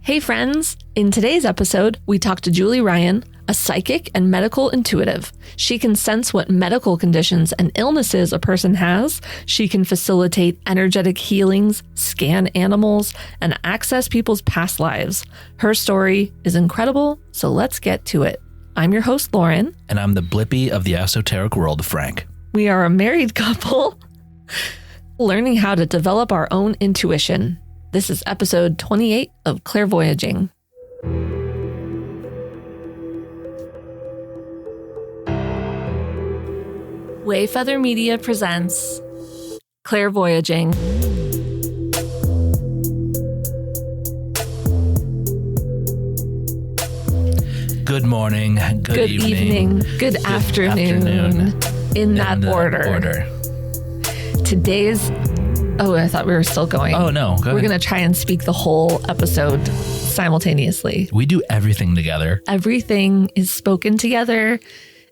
Hey friends! In today's episode, we talk to Julie Ryan, a psychic and medical intuitive. She can sense what medical conditions and illnesses a person has. She can facilitate energetic healings, scan animals, and access people's past lives. Her story is incredible, so let's get to it. I'm your host, Lauren. And I'm the Blippy of the esoteric world, Frank. We are a married couple learning how to develop our own intuition. This is episode 28 of Clairvoyaging. Wayfeather Media presents Clairvoyaging. Good morning, good evening, good afternoon. In that order. Today's... Oh, I thought we were still going. Oh, no. We're going to try and speak the whole episode simultaneously. We do everything together. Everything is spoken together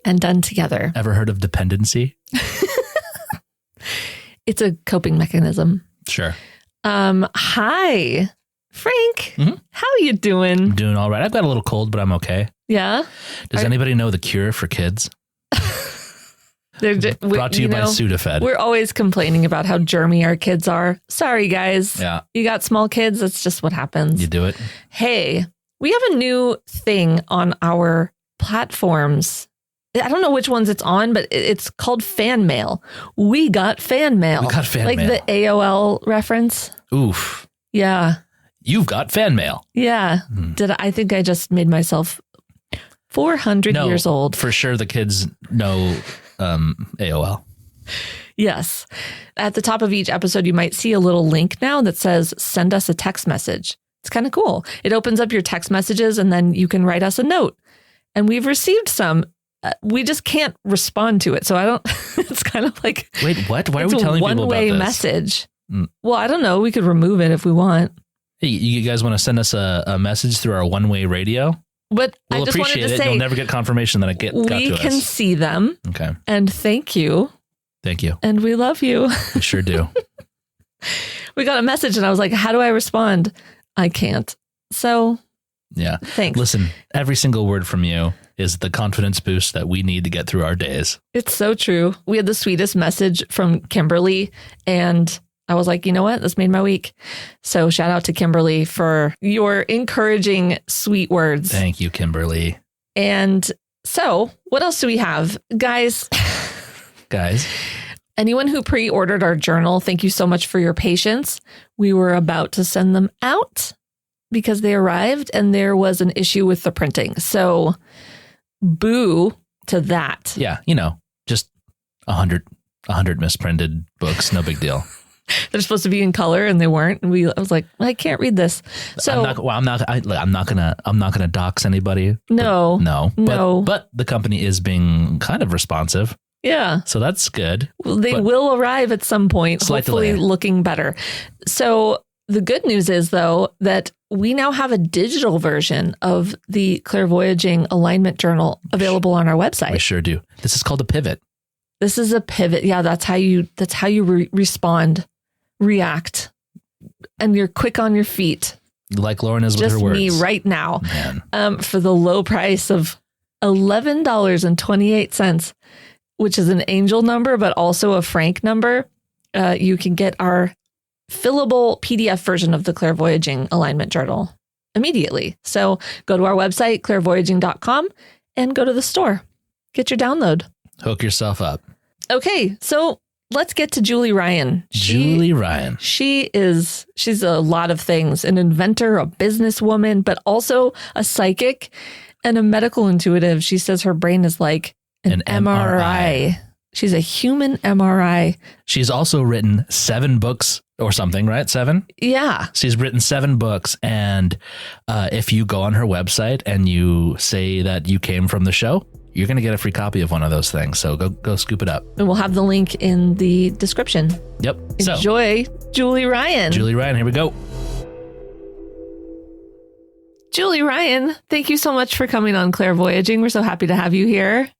and done together. Ever heard of dependency? It's a coping mechanism. Sure. Hi, Frank. Mm-hmm. How are you doing? I'm doing all right. I've got a little cold, but I'm okay. Yeah? Does anybody know the cure for kids? Brought to you by Sudafed. We're always complaining about how germy our kids are. Sorry, guys. Yeah. You got small kids. That's just what happens. You do it. Hey, we have a new thing on our platforms. I don't know which ones it's on, but it's called fan mail. We got fan mail. We got fan mail. Like the AOL reference. Oof. Yeah. You've got fan mail. Yeah. I think I just made myself 400 years old. For sure the kids know AOL. Yes. At the top of each episode, you might see a little link now that says, send us a text message. It's kind of cool. It opens up your text messages and then you can write us a note. And we've received some. We just can't respond to it. So I don't, it's kind of like. Wait, what? Why are we telling people about this? It's a one-way message. Well, I don't know. We could remove it if we want. Hey, you guys want to send us a message through our one-way radio? But we'll I just wanted to say, you'll never get confirmation that it got to us. We can see them. Okay. And thank you. Thank you. And we love you. We sure do. We got a message and I was like, how do I respond? I can't. So yeah. Thanks. Listen, every single word from you is the confidence boost that we need to get through our days. It's so true. We had the sweetest message from Kimberly and I was like, you know what? This made my week. So shout out to Kimberly for your encouraging, sweet words. Thank you, Kimberly. And so what else do we have? Guys, anyone who pre-ordered our journal, thank you so much for your patience. We were about to send them out because they arrived and there was an issue with the printing. So boo to that. Yeah, just 100 misprinted books. No big deal. They're supposed to be in color and they weren't. And I was like, I can't read this. So I'm not gonna dox anybody. No. But the company is being kind of responsive. Yeah. So that's good. They will arrive at some point, hopefully delay. Looking better. So the good news is, though, that we now have a digital version of the Clairvoyaging Alignment Journal available on our website. We sure do. This is called a pivot. This is a pivot. Yeah, that's how you respond, react, and you're quick on your feet. Like Lauren is with her words. Just me right now. For the low price of $11.28, which is an angel number, but also a Frank number. You can get our fillable PDF version of the Clairvoyaging Alignment Journal immediately. So go to our website, clairvoyaging.com, and go to the store. Get your download. Hook yourself up. Okay, so let's get to Julie Ryan. Julie Ryan. She's a lot of things, an inventor, a businesswoman, but also a psychic and a medical intuitive. She says her brain is like an MRI. She's a human MRI. She's also written 7 books or something, right? 7? Yeah. She's written 7 books. And if you go on her website and you say that you came from the show, you're going to get a free copy of one of those things. So go scoop it up. And we'll have the link in the description. Yep. Enjoy Julie Ryan. Julie Ryan, here we go. Julie Ryan, thank you so much for coming on Clairvoyaging. We're so happy to have you here.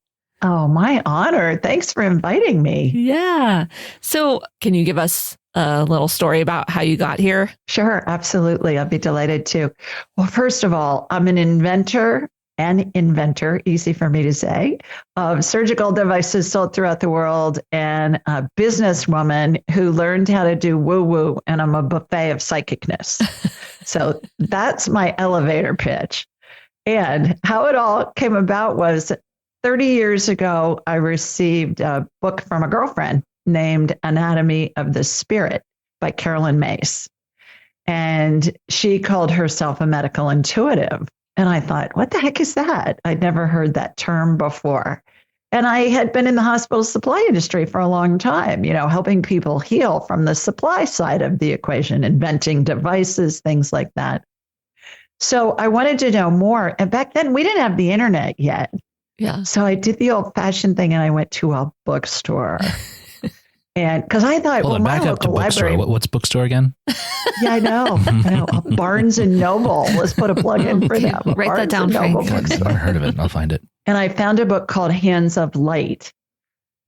Oh, my honor. Thanks for inviting me. Yeah. So can you give us a little story about how you got here? Sure, absolutely. I'll be delighted to. Well, first of all, I'm an inventor, easy for me to say, of surgical devices sold throughout the world, and a businesswoman who learned how to do woo-woo, and I'm a buffet of psychicness. So that's my elevator pitch. And how it all came about was 30 years ago, I received a book from a girlfriend named Anatomy of the Spirit by Carolyn Mace. And she called herself a medical intuitive. And I thought, what the heck is that? I'd never heard that term before. And I had been in the hospital supply industry for a long time, helping people heal from the supply side of the equation, inventing devices, things like that. So I wanted to know more. And back then, we didn't have the internet yet. Yeah. So I did the old-fashioned thing, and I went to a bookstore. And because I thought, Hold on, my back up to local bookstore. library. What's bookstore again? Yeah, I know. Barnes and Noble. Let's put a plug in for them. Write that Barnes down, and Noble Frank. I've bookstore. never heard of it. I'll find it. And I found a book called Hands of Light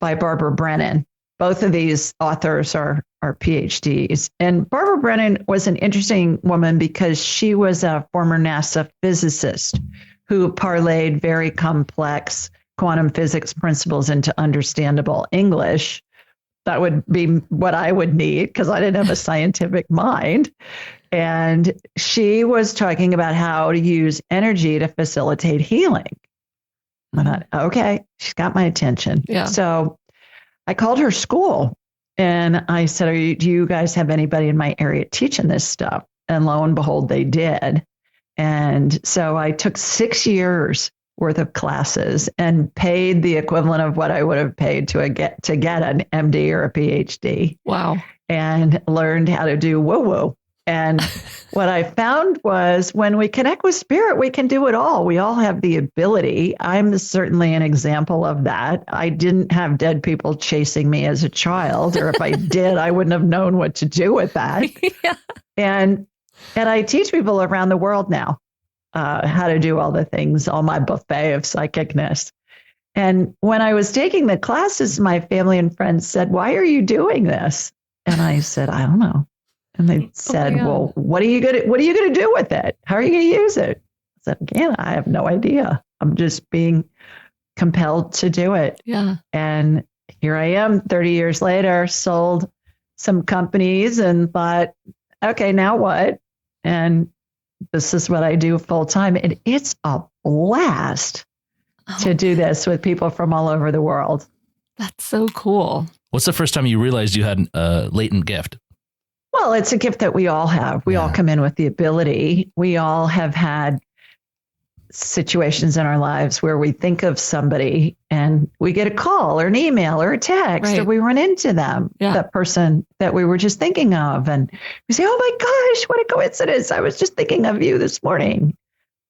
by Barbara Brennan. Both of these authors are PhDs. And Barbara Brennan was an interesting woman because she was a former NASA physicist who parlayed very complex quantum physics principles into understandable English. That would be what I would need because I didn't have a scientific mind. And she was talking about how to use energy to facilitate healing. I thought, okay, she's got my attention. Yeah. So I called her school and I said, do you guys have anybody in my area teaching this stuff? And lo and behold, they did. And so I took 6 years worth of classes and paid the equivalent of what I would have paid to get an MD or a PhD. Wow. And learned how to do woo-woo. And what I found was when we connect with spirit, we can do it all. We all have the ability. I'm certainly an example of that. I didn't have dead people chasing me as a child, or if I did, I wouldn't have known what to do with that. Yeah. And I teach people around the world now how to do all the things, all my buffet of psychicness. And when I was taking the classes, my family and friends said, "Why are you doing this?" And I said, "I don't know." And they said, "Well, what are you going to do with it? How are you going to use it?" I said, "Again, I have no idea. I'm just being compelled to do it." Yeah. And here I am 30 years later, sold some companies and thought, okay, now what? And this is what I do full time. And it's a blast to do this with people from all over the world. That's so cool. What's the first time you realized you had a latent gift? Well, it's a gift that we all have. We all come in with the ability. We all have had situations in our lives where we think of somebody and we get a call or an email or a text, or we run into them, that person that we were just thinking of. And we say, "Oh my gosh, what a coincidence. I was just thinking of you this morning."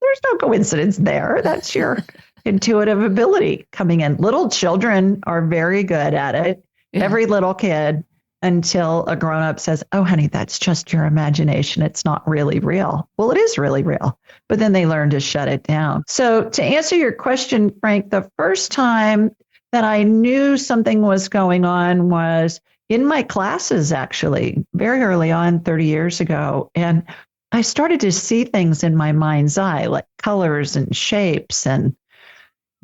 There's no coincidence there. That's your intuitive ability coming in. Little children are very good at it. Yeah. Every little kid, until a grown-up says, "Oh, honey, that's just your imagination. It's not really real." Well, it is really real, but then they learn to shut it down. So to answer your question, Frank, the first time that I knew something was going on was in my classes, actually, very early on, 30 years ago. And I started to see things in my mind's eye, like colors and shapes and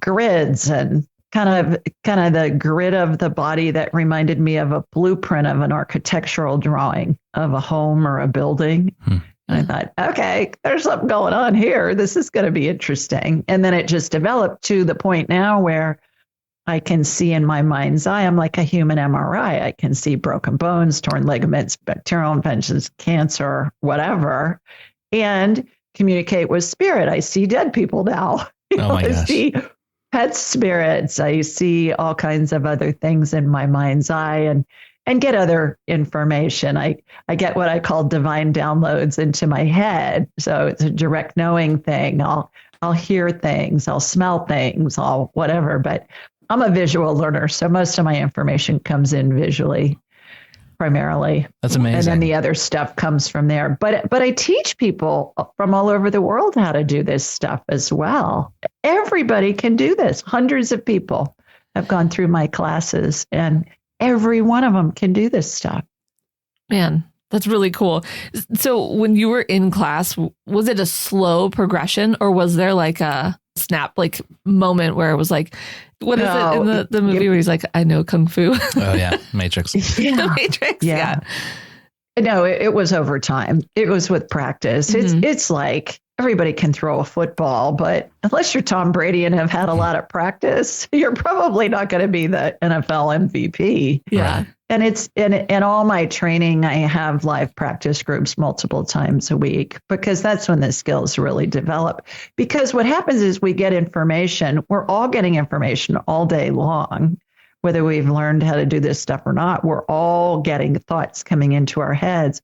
grids and kind of the grid of the body that reminded me of a blueprint of an architectural drawing of a home or a building. And I thought, okay, there's something going on here. This is going to be interesting. And then it just developed to the point now where I can see in my mind's eye, I'm like a human MRI. I can see broken bones, torn ligaments, bacterial infections, cancer, whatever, and communicate with spirit. I see dead people now. I see pet spirits. I see all kinds of other things in my mind's eye and get other information. I get what I call divine downloads into my head. So it's a direct knowing thing. I'll hear things, I'll smell things, I'll whatever. But I'm a visual learner, so most of my information comes in visually, primarily. That's amazing. And then the other stuff comes from there. But I teach people from all over the world how to do this stuff as well. Everybody can do this. Hundreds of people have gone through my classes, and every one of them can do this stuff. Man, that's really cool. So when you were in class, was it a slow progression or was there like a snap like moment where it was like, what is it in the movie where he's like, I know Kung Fu? Oh yeah. Matrix. Yeah. Matrix. Yeah. No, it was over time. It was with practice. It's like everybody can throw a football, but unless you're Tom Brady and have had a lot of practice, you're probably not going to be the NFL MVP. Yeah. And it's in all my training, I have live practice groups multiple times a week because that's when the skills really develop. Because what happens is we get information. We're all getting information all day long. Whether we've learned how to do this stuff or not, we're all getting thoughts coming into our heads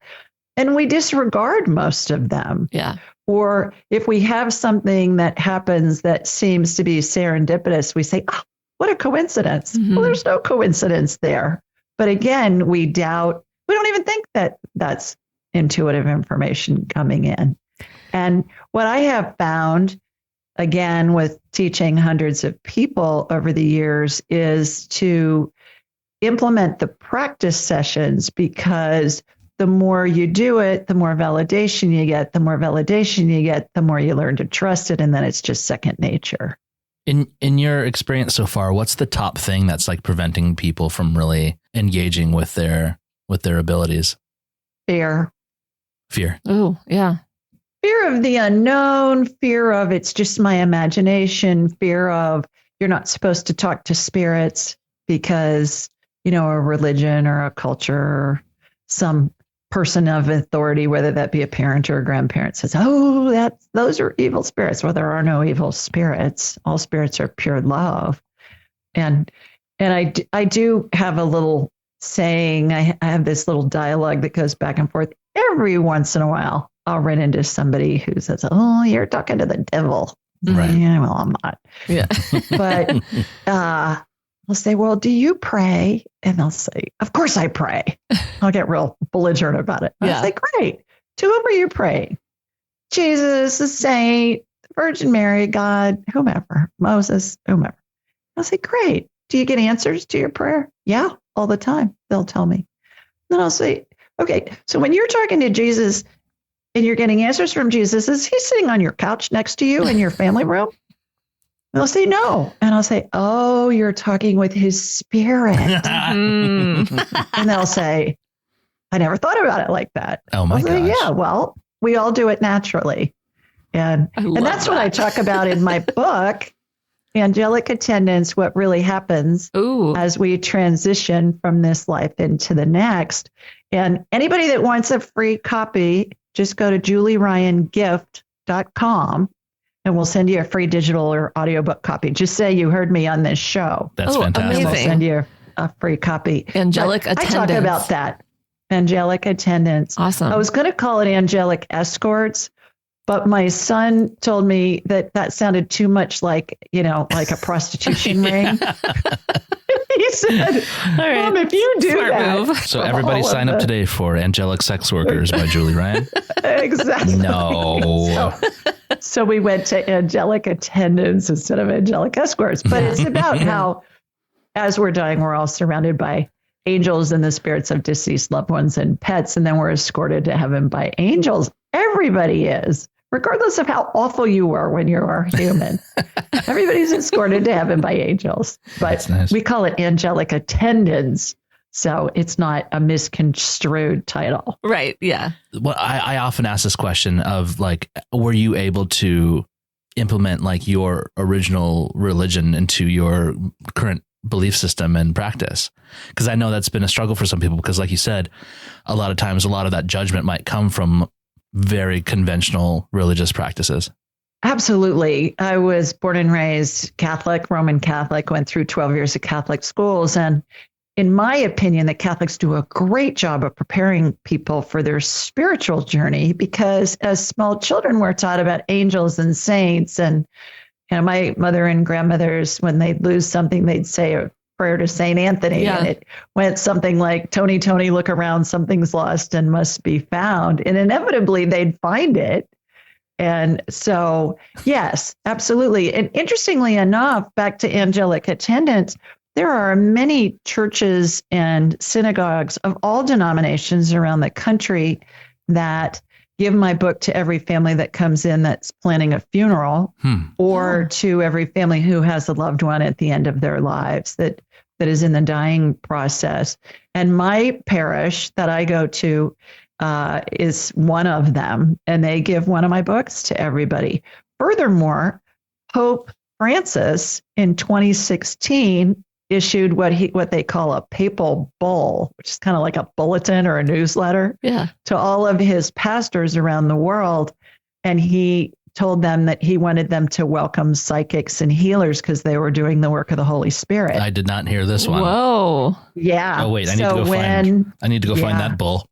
and we disregard most of them. Yeah. Or if we have something that happens that seems to be serendipitous, we say, oh, what a coincidence. Well, there's no coincidence there. But again, we doubt, we don't even think that that's intuitive information coming in. And what I have found, again, with teaching hundreds of people over the years is to implement the practice sessions because the more you do it, the more validation you get, the more validation you get, the more you learn to trust it. And then it's just second nature. In your experience so far, what's the top thing that's like preventing people from really engaging with their abilities? Fear. Oh, yeah. Fear of the unknown, fear of it's just my imagination, fear of you're not supposed to talk to spirits because, a religion or a culture or some person of authority, whether that be a parent or a grandparent, says, oh, those are evil spirits. Well, there are no evil spirits. All spirits are pure love. And I do have a little saying, I have this little dialogue that goes back and forth. Every once in a while, I'll run into somebody who says, oh, you're talking to the devil. Right. Yeah, well, I'm not. Yeah. But I'll say, well, do you pray? And they'll say, of course I pray. I'll get real belligerent about it. I'll say, great. To whom are you praying? Jesus, the saint, the Virgin Mary, God, whomever, Moses, whomever. I'll say, great. Do you get answers to your prayer? Yeah, all the time. They'll tell me. Then I'll say, okay, so when you're talking to Jesus and you're getting answers from Jesus, is he sitting on your couch next to you in your family room? They'll say no. And I'll say, oh, you're talking with his spirit. And they'll say, I never thought about it like that. Oh my gosh. Yeah, well, we all do it naturally. And that's what I talk about in my book, Angelic Attendants, what really happens as we transition from this life into the next. And anybody that wants a free copy, just go to julieryangift.com. And we'll send you a free digital or audiobook copy. Just say you heard me on this show. That's fantastic. We'll send you a free copy. Angelic Attendants. I talk about that. Angelic Attendants. Awesome. I was going to call it Angelic Escorts, but my son told me that sounded too much like, like a prostitution ring. He said, Mom, if you do that. Move. So everybody sign up today for Angelic Sex Workers by Julie Ryan. Exactly. No. So we went to Angelic Attendants instead of Angelic Escorts. But it's about how, as we're dying, we're all surrounded by angels and the spirits of deceased loved ones and pets. And then we're escorted to heaven by angels. Everybody is, regardless of how awful you were when you were human. Everybody's escorted to heaven by angels. But nice. We call it Angelic Attendants. So it's not a misconstrued title. Right. Yeah. Well, I often ask this question of like, were you able to implement like your original religion into your current belief system and practice? Because I know that's been a struggle for some people, because like you said, a lot of times, a lot of that judgment might come from very conventional religious practices. Absolutely. I was born and raised Catholic, Roman Catholic, went through 12 years of Catholic schools. And in my opinion, the Catholics do a great job of preparing people for their spiritual journey, because as small children, we're taught about angels and saints. And my mother and grandmothers, when they'd lose something, they'd say a prayer to Saint Anthony. Yeah. And it went something like, Tony, Tony, look around, something's lost and must be found. And inevitably they'd find it. And so, yes, absolutely. And interestingly enough, back to Angelic Attendants, there are many churches and synagogues of all denominations around the country that give my book to every family that comes in that's planning a funeral, or to every family who has a loved one at the end of their lives that is in the dying process. And my parish that I go to is one of them, and they give one of my books to everybody. Furthermore, Pope Francis in 2016 issued what they call a papal bull, which is kind of like a bulletin or a newsletter to all of his pastors around the world. And he told them that he wanted them to welcome psychics and healers because they were doing the work of the Holy Spirit. I did not hear this one. Whoa. Yeah. Oh, wait, I need to go find that bull.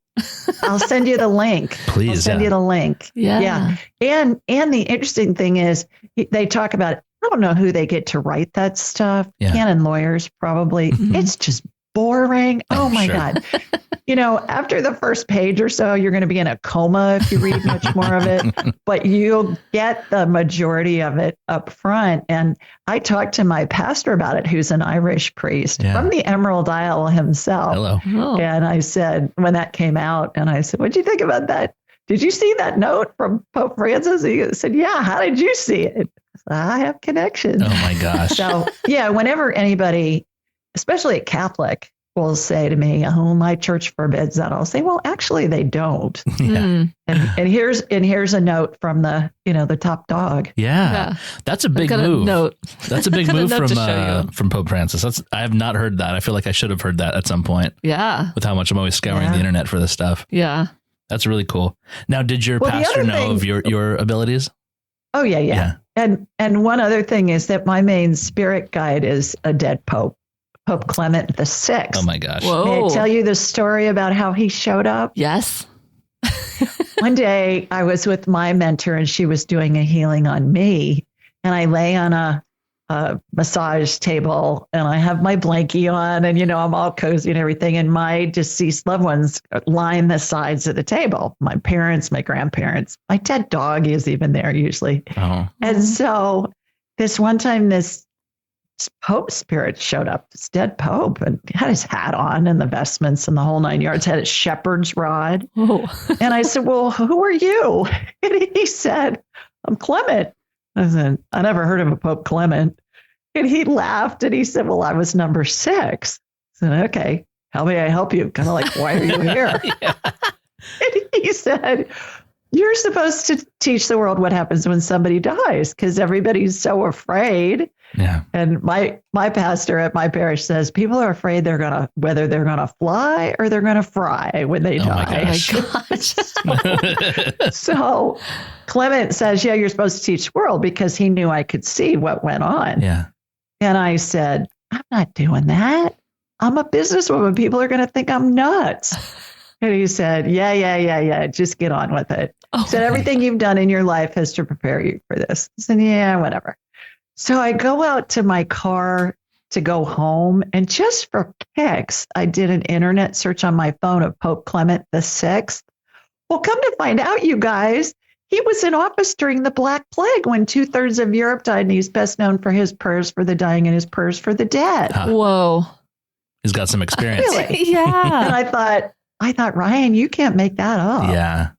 I'll send you the link. Please. I'll send you the link. Yeah. And the interesting thing is they talk about, I don't know who they get to write that stuff. Canon lawyers, probably. It's just boring. Oh my God. After the first page or so, you're going to be in a coma if you read much more of it, but you'll get the majority of it up front. And I talked to my pastor about it, who's an Irish priest from the Emerald Isle himself. Hello. Oh. And I said, when that came out, and I said, what'd you think about that? Did you see that note from Pope Francis? He said, yeah. How did you see it? I have connections. Oh my gosh. So whenever anybody, especially a Catholic, will say to me, oh, my church forbids that, I'll say, well, actually they don't. And here's a note from the top dog. Yeah. That's a big move. That's a big move from Pope Francis. I have not heard that. I feel like I should have heard that at some point. Yeah. With how much I'm always scouring the internet for this stuff. Yeah. That's really cool. Now, did your pastor know of your abilities? Oh, yeah. And one other thing is that my main spirit guide is a dead pope, Pope Clement VI. Oh, my gosh. Whoa. May I tell you the story about how he showed up? Yes. One day I was with my mentor and she was doing a healing on me. And I lay on a massage table and I have my blankie on and, I'm all cozy and everything. And my deceased loved ones line the sides of the table. My parents, my grandparents, my dead dog is even there usually. Oh. And so this one time, this Pope spirit showed up, this dead Pope, and had his hat on and the vestments and the whole 9 yards, had his shepherd's rod. Oh. And I said, well, who are you? And he said, I'm Clement. I said, I never heard of a Pope Clement. And he laughed and he said, well, I was number 6. I said, okay, how may I help you? Kind of like, why are you here? And he said, you're supposed to teach the world what happens when somebody dies because everybody's so afraid. Yeah. And my pastor at my parish says people are afraid whether they're going to fly or they're going to fry when they die. Oh my gosh. So Clement says, yeah, you're supposed to teach the world because he knew I could see what went on. Yeah. And I said, I'm not doing that. I'm a businesswoman. People are going to think I'm nuts. And he said, yeah. Just get on with it. Oh, He said, everything you've done in your life is to prepare you for this. I said, yeah, whatever. So I go out to my car to go home. And just for kicks, I did an internet search on my phone of Pope Clement VI. Well, come to find out, you guys, he was in office during the Black Plague when 2/3 of Europe died. And he's best known for his prayers for the dying and his prayers for the dead. Whoa. He's got some experience. Really? Yeah. And I thought, Ryan, you can't make that up. Yeah.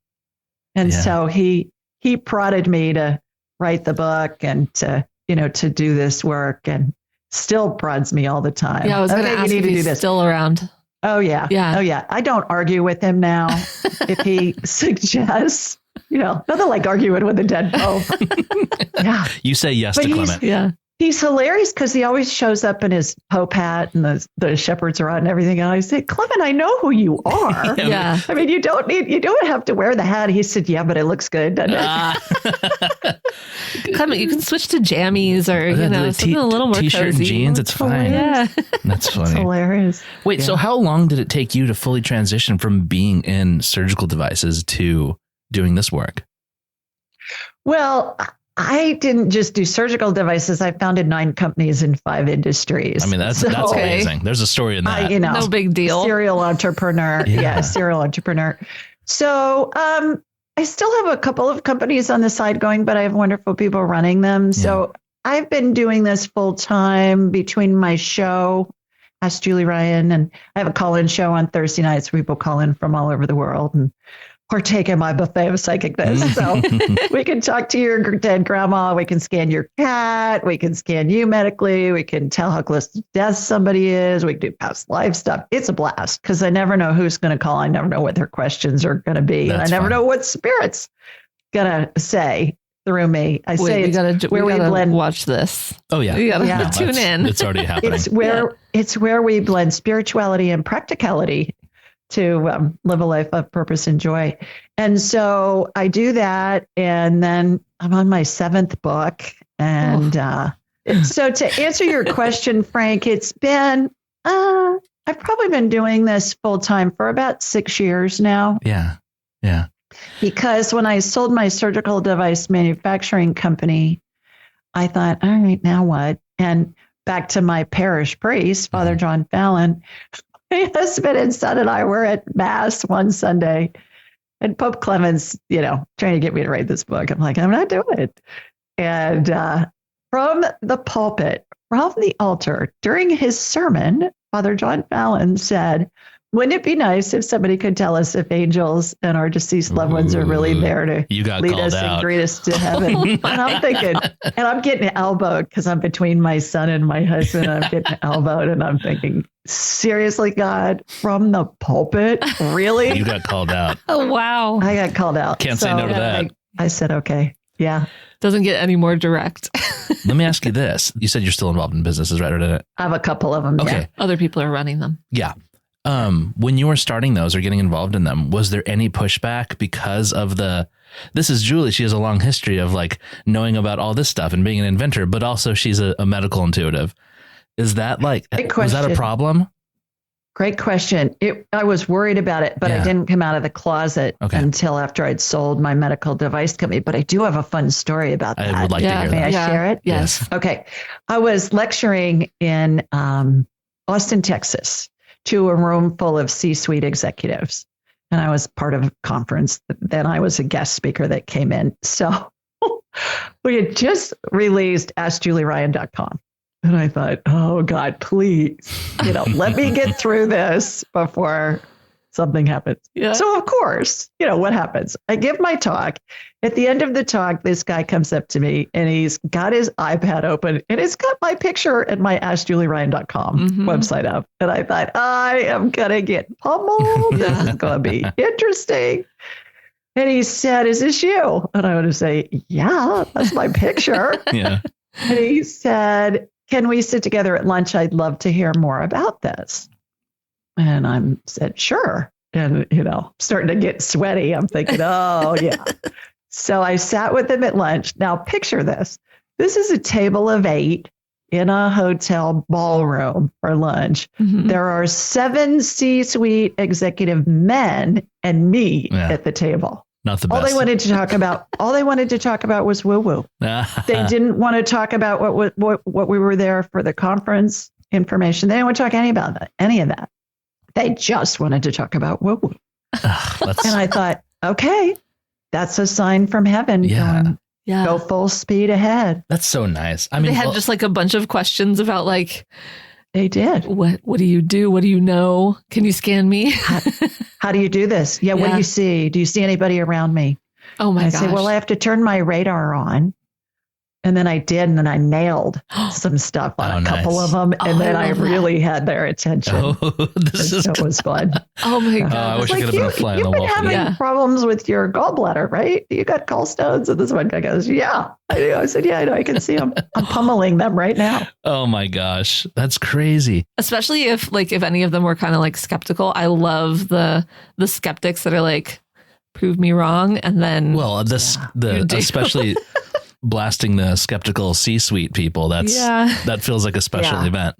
And so he prodded me to write the book and to do this work, and still prods me all the time. Yeah, I was going to ask if he's still around. Oh, yeah. Yeah. Oh, yeah. I don't argue with him now. If he suggests, nothing like arguing with a dead pope. Yeah. You say yes to Clement. Yeah. He's hilarious because he always shows up in his pope hat and the shepherd's rod and everything. And I say, Clement, I know who you are. Yeah. I mean, you don't have to wear the hat. He said, yeah, but it looks good, doesn't it? Clement, you can switch to jammies or, something a little more T-shirt cozy. and jeans. It's fine. Yeah. That's funny. It's hilarious. Wait, so how long did it take you to fully transition from being in surgical devices to doing this work? Well, I didn't just do surgical devices. I founded 9 companies in 5 industries. I mean, that's amazing. There's a story in that. No big deal. Serial entrepreneur. Yeah, serial entrepreneur. So I still have a couple of companies on the side going, but I have wonderful people running them. So I've been doing this full time between my show Ask Julie Ryan. And I have a call-in show on Thursday nights where people call in from all over the world and partake in my buffet of psychicness. So we can talk to your dead grandma. We can scan your cat. We can scan you medically. We can tell how close to death somebody is. We can do past life stuff. It's a blast because I never know who's going to call. I never know what their questions are going to be. And I never know what spirit's going to say through me. We gotta watch this. Oh yeah. We gotta tune in. It's already happening. It's where we blend spirituality and practicality to live a life of purpose and joy. And so I do that. And then I'm on my 7th book. And so to answer your question, Frank, it's been, I've probably been doing this full time for about 6 years now. Yeah. Yeah. Because when I sold my surgical device manufacturing company, I thought, all right, now what? And back to my parish priest, Father John Fallon, my husband and son and I were at Mass one Sunday, and Pope Clement's, trying to get me to write this book. I'm like, I'm not doing it. And from the pulpit, from the altar, during his sermon, Father John Fallon said, wouldn't it be nice if somebody could tell us if angels and our deceased loved ones are really there to lead us and greet us to heaven? And I'm thinking, and I'm getting elbowed because I'm between my son and my husband. I'm getting elbowed and I'm thinking, seriously, God, from the pulpit? Really? You got called out. Oh, wow. I got called out. Can't say no to that. I said, okay. Yeah. Doesn't get any more direct. Let me ask you this. You said you're still involved in businesses, right? I have a couple of them. Okay. Yeah. Other people are running them. Yeah. When you were starting those or getting involved in them, was there any pushback because of this is Julie. She has a long history of knowing about all this stuff and being an inventor, but also she's a medical intuitive. Is that was that a problem? Great question. I was worried about it, but I didn't come out of the closet until after I'd sold my medical device company. But I do have a fun story about that. I would like to hear that. May I share it? Yes. Okay. I was lecturing in Austin, Texas, to a room full of C-suite executives. And I was part of a conference. Then I was a guest speaker that came in. So we had just released AskJulieRyan.com. And I thought, oh God, please, let me get through this before something happens. Yeah. So of course, what happens? I give my talk. At the end of the talk, this guy comes up to me and he's got his iPad open and it's got my picture and my AskJulieRyan.com website up. And I thought, I am going to get pummeled. This is going to be interesting. And he said, is this you? And I would say, yeah, that's my picture. Yeah. And he said, can we sit together at lunch? I'd love to hear more about this. And I said, sure. And, starting to get sweaty. I'm thinking, oh, yeah. So I sat with him at lunch. Now, picture this. This is a table of 8 in a hotel ballroom for lunch. Mm-hmm. There are 7 C-suite executive men and me at the table. Not the best. All they wanted to talk about was woo-woo. They didn't want to talk about what we were there for the conference information. They didn't want to talk any of that. They just wanted to talk about woo-woo. And I thought, okay, that's a sign from heaven. Yeah. Go full speed ahead. That's so nice. I mean, they had just a bunch of questions about they did. What do you do? What do you know? Can you scan me? How do you do this? Yeah. What do you see? Do you see anybody around me? Oh my gosh. I say, well, I have to turn my radar on. And then I did, and then I nailed some stuff on a couple of them, and then I really had their attention. It was fun. Oh my God. I wish I could have been a fly on the wall. You've been having problems with your gallbladder, right? You got gallstones? And this one guy goes, yeah, I do. I said, yeah, I know. I can see them. I'm pummeling them right now. Oh my gosh. That's crazy. Especially if any of them were kind of skeptical. I love the skeptics that are prove me wrong. And then, especially blasting the skeptical C-suite people. That feels like a special event.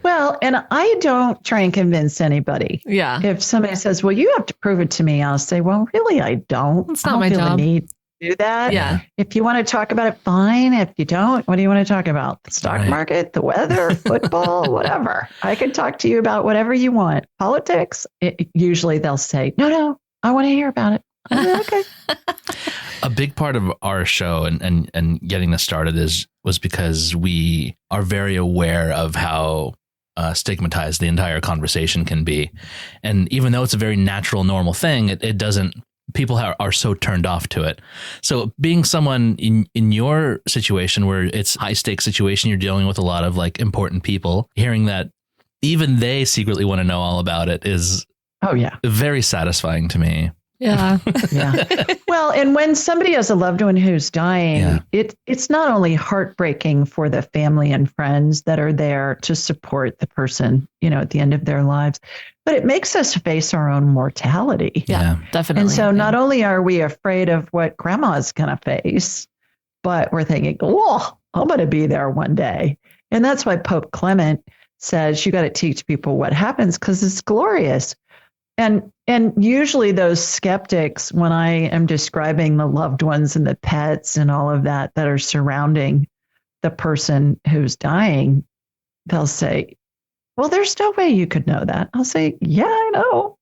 Well, and I don't try and convince anybody. Yeah. If somebody says, well, you have to prove it to me, I'll say, well, really, I don't. It's not my job. I don't feel the need to do that. Yeah. If you want to talk about it, fine. If you don't, what do you want to talk about? The stock market, the weather, football, whatever. I can talk to you about whatever you want. Politics, usually they'll say, no, I want to hear about it. Okay. A big part of our show and getting this started was because we are very aware of how stigmatized the entire conversation can be. And even though it's a very natural, normal thing, it doesn't, people are so turned off to it. So being someone in your situation where it's high stakes situation, you're dealing with a lot of like important people, hearing that even they secretly want to know all about it is very satisfying to me. Yeah. Yeah. Well, and when somebody has a loved one who's dying, it's not only heartbreaking for the family and friends that are there to support the person, at the end of their lives, but it makes us face our own mortality. Yeah, definitely. And so not only are we afraid of what grandma's going to face, but we're thinking, I'm going to be there one day. And that's why Pope Clement says you got to teach people what happens because it's glorious. And usually those skeptics, when I am describing the loved ones and the pets and all of that are surrounding the person who's dying, they'll say, well, there's no way you could know that. I'll say, yeah, I know.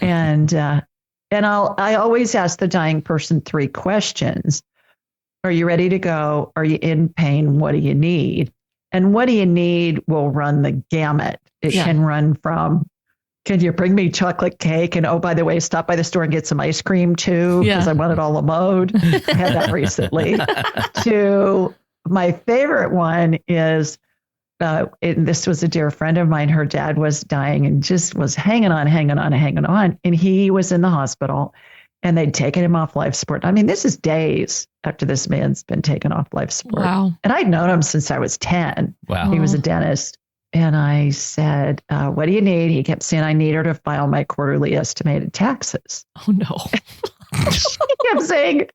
and I always ask the dying person 3 questions. Are you ready to go? Are you in pain? What do you need? And what do you need will run the gamut. It can run from, can you bring me chocolate cake? And, oh, by the way, stop by the store and get some ice cream too, because I want it all a mode. I had that recently. To my favorite one is, this was a dear friend of mine. Her dad was dying and just was hanging on. And he was in the hospital and they'd taken him off life support. I mean, this is days after this man's been taken off life support. Wow. And I'd known him since I was 10. Wow. He was a dentist. And I said, what do you need? He kept saying, I need her to file my quarterly estimated taxes. Oh, no. He kept saying,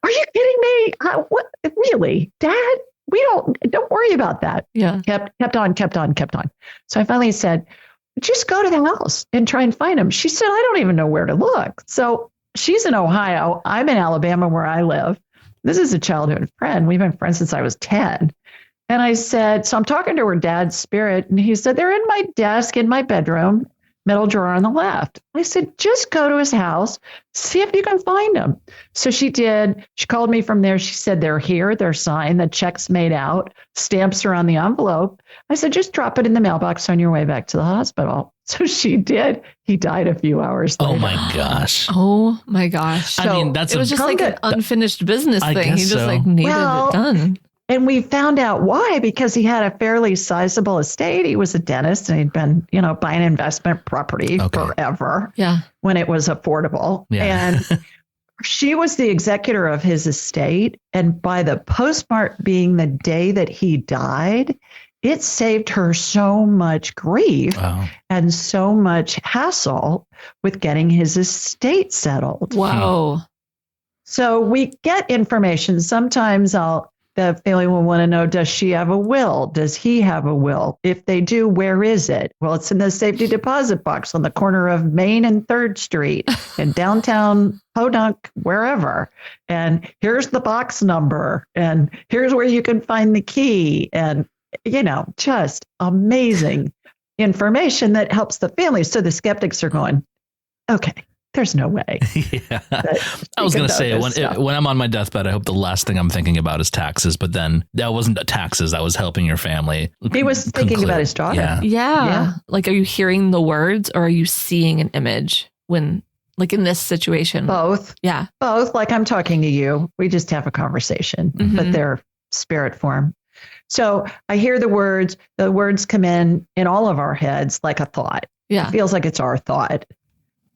are you kidding me? What? Really? Dad? Don't worry about that. Yeah. Kept on. So I finally said, just go to the house and try and find him. She said, I don't even know where to look. So she's in Ohio. I'm in Alabama where I live. This is a childhood friend. We've been friends since I was 10. And I said, so I'm talking to her dad's spirit. And he said, they're in my desk in my bedroom, middle drawer on the left. I said, just go to his house, see if you can find them. So she did. She called me from there. She said, they're here. They're signed. The check's made out. Stamps are on the envelope. I said, just drop it in the mailbox on your way back to the hospital. So she did. He died a few hours later. Oh, my gosh. Oh, my gosh. So I mean, it was just like an unfinished business thing. He just needed it done. And we found out why, because he had a fairly sizable estate. He was a dentist and he'd been, buying investment property forever when it was affordable. Yeah. And she was the executor of his estate. And by the postmark being the day that he died, it saved her so much grief and so much hassle with getting his estate settled. Wow. So we get information. Sometimes the family will want to know, does she have a will? Does he have a will? If they do, where is it? Well, it's in the safety deposit box on the corner of Main and 3rd Street in downtown Podunk, wherever. And here's the box number. And here's where you can find the key. And, just amazing information that helps the family. So the skeptics are going, okay, there's no way. Yeah. I was going to say, when I'm on my deathbed, I hope the last thing I'm thinking about is taxes. But then that wasn't taxes. That was helping your family. He was thinking about his daughter. Yeah. Like, are you hearing the words or are you seeing an image when, like in this situation? Both. Yeah. Both. Like I'm talking to you. We just have a conversation, but they're spirit form. So I hear the words come in all of our heads like a thought. Yeah. It feels like it's our thought.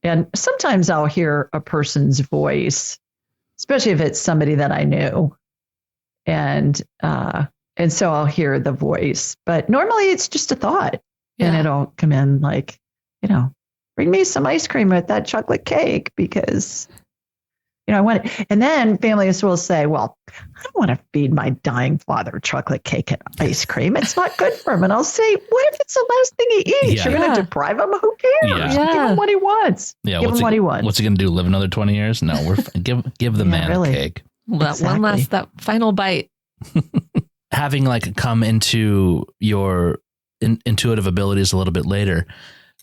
And sometimes I'll hear a person's voice, especially if it's somebody that I knew. And so I'll hear the voice, but normally it's just a thought and it'll come in like, bring me some ice cream with that chocolate cake because, I want it. And then families will say, well, I don't want to feed my dying father chocolate cake and ice cream. It's not good for him. And I'll say, what if it's the last thing he eats? You're going to deprive him? Who cares? Give him what he wants. Yeah, give him what he wants. What's he going to do? Live another 20 years? No, we're give the man a cake. Well, that final bite. Having come into your intuitive abilities a little bit later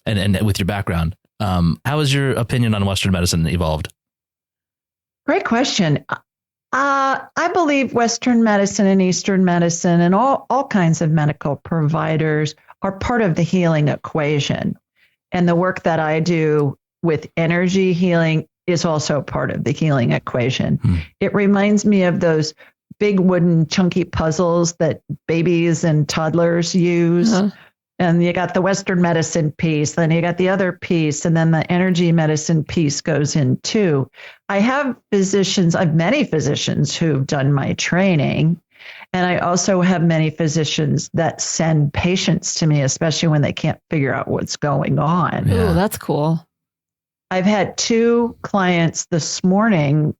and with your background, how has your opinion on Western medicine evolved? Great question. I believe Western medicine and Eastern medicine and all kinds of medical providers are part of the healing equation. And the work that I do with energy healing is also part of the healing equation. It reminds me of those big wooden chunky puzzles that babies and toddlers use. And you got the Western medicine piece, then you got the other piece, and then the energy medicine piece goes in too. I have many physicians who've done my training. And I also have many physicians that send patients to me, especially when they can't figure out what's going on. Yeah. Oh, that's cool. I've had 2 clients this morning.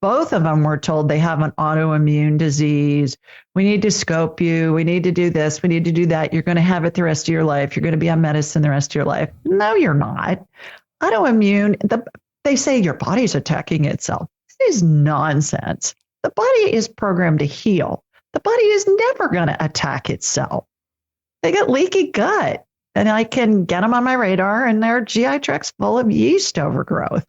Both of them were told they have an autoimmune disease. We need to scope you. We need to do this. We need to do that. You're going to have it the rest of your life. You're going to be on medicine the rest of your life. No, you're not. Autoimmune, they say your body's attacking itself. This is nonsense. The body is programmed to heal. The body is never going to attack itself. They got leaky gut, and I can get them on my radar, and their GI tract's full of yeast overgrowth.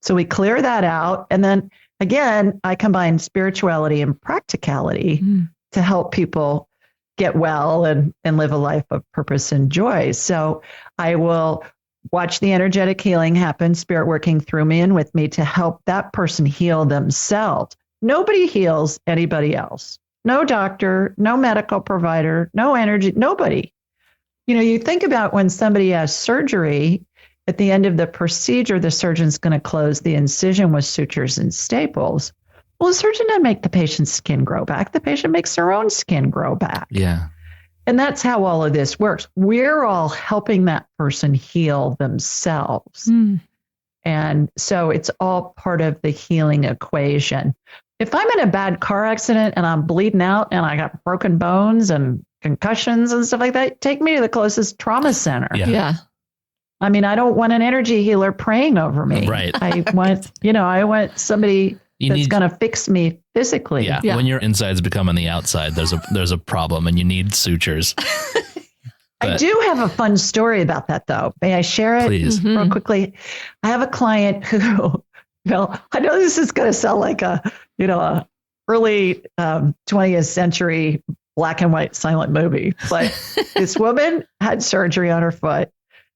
So we clear that out. And then again, I combine spirituality and practicality to help people get well and live a life of purpose and joy. So I will watch the energetic healing happen, spirit working through me and with me to help that person heal themselves. Nobody heals anybody else. No doctor, no medical provider, no energy, nobody. You think about when somebody has surgery, at the end of the procedure, the surgeon's going to close the incision with sutures and staples. Well, the surgeon doesn't make the patient's skin grow back. The patient makes their own skin grow back. Yeah. And that's how all of this works. We're all helping that person heal themselves. And so it's all part of the healing equation. If I'm in a bad car accident and I'm bleeding out and I got broken bones and concussions and stuff like that, take me to the closest trauma center. Yeah. I mean, I don't want an energy healer praying over me. Right. I want somebody that's going to fix me physically. Yeah. When your insides become on the outside, there's a problem and you need sutures. I do have a fun story about that, though. May I share it? Please. Real quickly? I have a client who, I know this is going to sound like a early 20th century black and white silent movie, but this woman had surgery on her foot.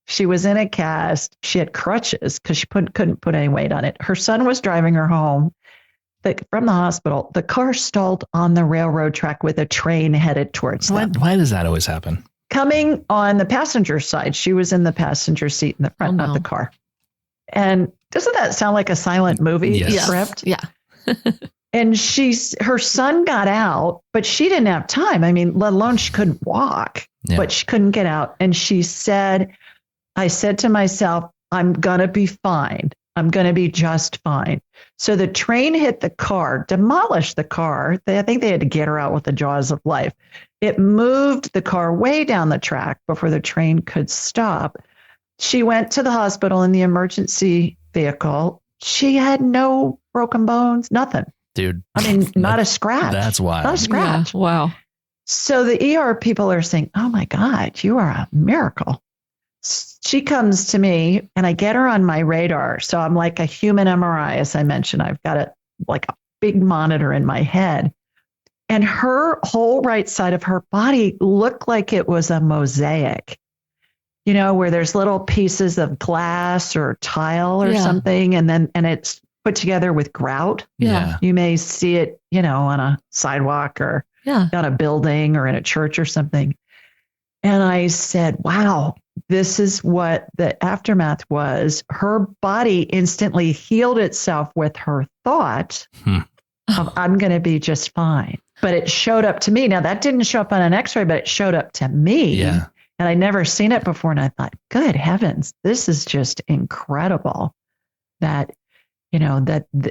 She was in a cast. She had crutches because she couldn't put any weight on it. Her son was driving her home from the hospital. The car stalled on the railroad track with a train headed towards them. Why does that always happen? Coming on the passenger side. She was in the passenger seat in the front of the car. And doesn't that sound like a silent movie script? Yeah. And her son got out, but she didn't have time. I mean, let alone she couldn't walk, but she couldn't get out. And she said, I said to myself, I'm going to be fine. I'm going to be just fine. So the train hit the car, demolished the car. I think they had to get her out with the jaws of life. It moved the car way down the track before the train could stop. She went to the hospital in the emergency vehicle. She had no broken bones, nothing. Dude. I mean, not a scratch. That's wild. Not a scratch. Yeah, wow. So the ER people are saying, oh my God, you are a miracle. She comes to me and I get her on my radar. So I'm like a human MRI, as I mentioned. I've got a big monitor in my head. And her whole right side of her body looked like it was a mosaic, where there's little pieces of glass or tile or something. And it's put together with grout. Yeah. You may see it, on a sidewalk or on a building or in a church or something. And I said, wow, this is what the aftermath was. Her body instantly healed itself with her thought of, I'm going to be just fine. But it showed up to me. Now, that didn't show up on an x-ray, but it showed up to me. Yeah. And I'd never seen it before. And I thought, good heavens, this is just incredible that,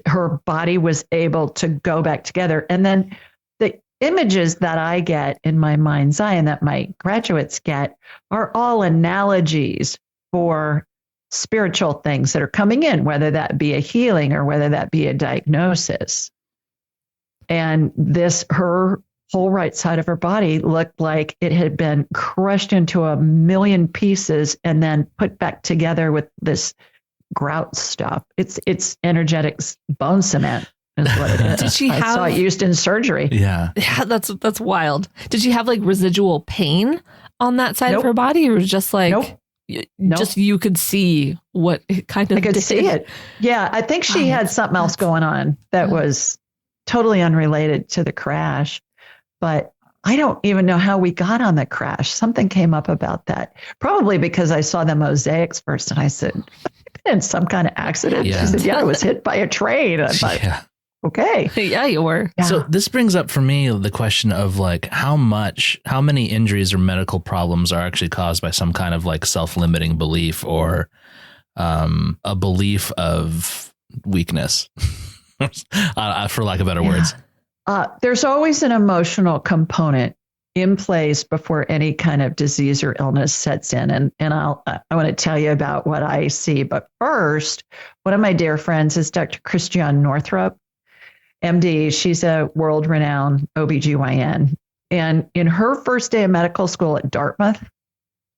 her body was able to go back together. And then the images that I get in my mind's eye and that my graduates get are all analogies for spiritual things that are coming in, whether that be a healing or whether that be a diagnosis. And her whole right side of her body looked like it had been crushed into a million pieces and then put back together with this grout stuff. It's energetic bone cement. is what it is. Did she I saw it used in surgery. Yeah. Yeah, that's wild. Did she have like residual pain on that side of Nope. her body, or just like Nope. just you could see what it kind of I could did? see it. Yeah, I think she had something else going on that was totally unrelated to the crash, but I don't even know how we got on the crash. Something came up about that. Probably because I saw the mosaics first and I said, I've been in some kind of accident. Yeah. She said, yeah, I was hit by a train. I thought, Yeah. okay. Yeah, you were. Yeah. So this brings up for me the question of like how many injuries or medical problems are actually caused by some kind of like self-limiting belief or a belief of weakness, for lack of better words. There's always an emotional component in place before any kind of disease or illness sets in. And I want to tell you about what I see. But first, one of my dear friends is Dr. Christiane Northrup, MD. She's a world-renowned OBGYN. And in her first day of medical school at Dartmouth,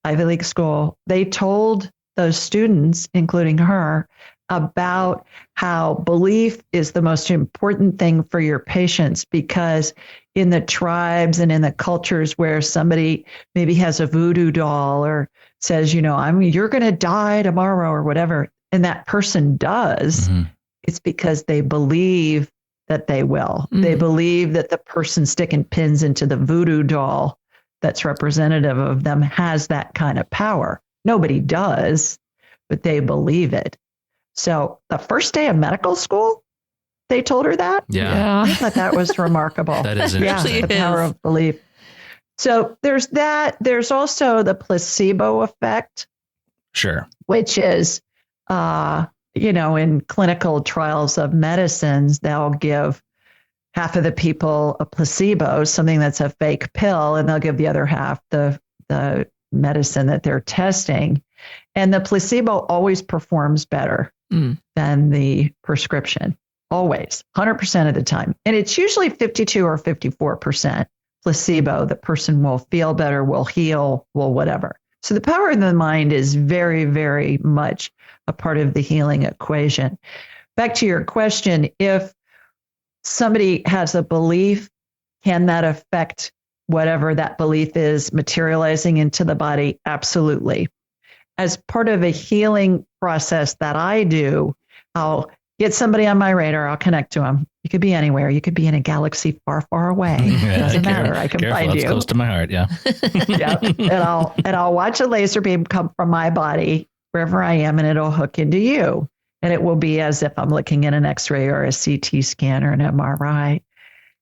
Ivy League school, they told those students, including her, about how belief is the most important thing for your patients, because in the tribes and in the cultures where somebody maybe has a voodoo doll or says, you're going to die tomorrow or whatever, and that person does, it's because they believe that they will. They believe that the person sticking pins into the voodoo doll that's representative of them has that kind of power. Nobody does, but they believe it. So the first day of medical school, they told her that. Yeah. I thought that was remarkable. That is interesting. Yeah, the power of belief. So there's that. There's also the placebo effect. Sure. Which is, in clinical trials of medicines, they'll give half of the people a placebo, something that's a fake pill, and they'll give the other half the medicine that they're testing. And the placebo always performs better than the prescription, always, 100% of the time. And it's usually 52 or 54% placebo. The person will feel better, will heal, will whatever. So the power of the mind is very, very much a part of the healing equation. Back to your question, if somebody has a belief, can that affect whatever that belief is materializing into the body? Absolutely. As part of a healing process that I do, I'll get somebody on my radar. I'll connect to them. You could be anywhere. You could be in a galaxy far, far away. It doesn't matter. I can find That's you. close to my heart. Yeah. Yep. And I'll watch a laser beam come from my body wherever I am, and it'll hook into you. And it will be as if I'm looking at an X-ray or a CT scan or an MRI.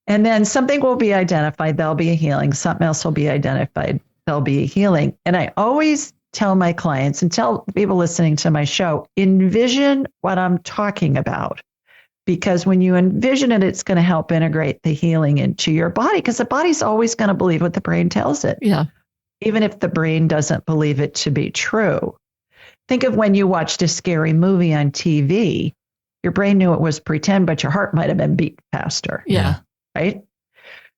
And then something will be identified. There'll be a healing. Something else will be identified. There'll be a healing. And I always tell my clients and tell people listening to my show, envision what I'm talking about. Because when you envision it, it's going to help integrate the healing into your body, because the body's always going to believe what the brain tells it. Yeah. Even if the brain doesn't believe it to be true. Think of when you watched a scary movie on TV. Your brain knew it was pretend, but your heart might have been beating faster. Yeah. Right?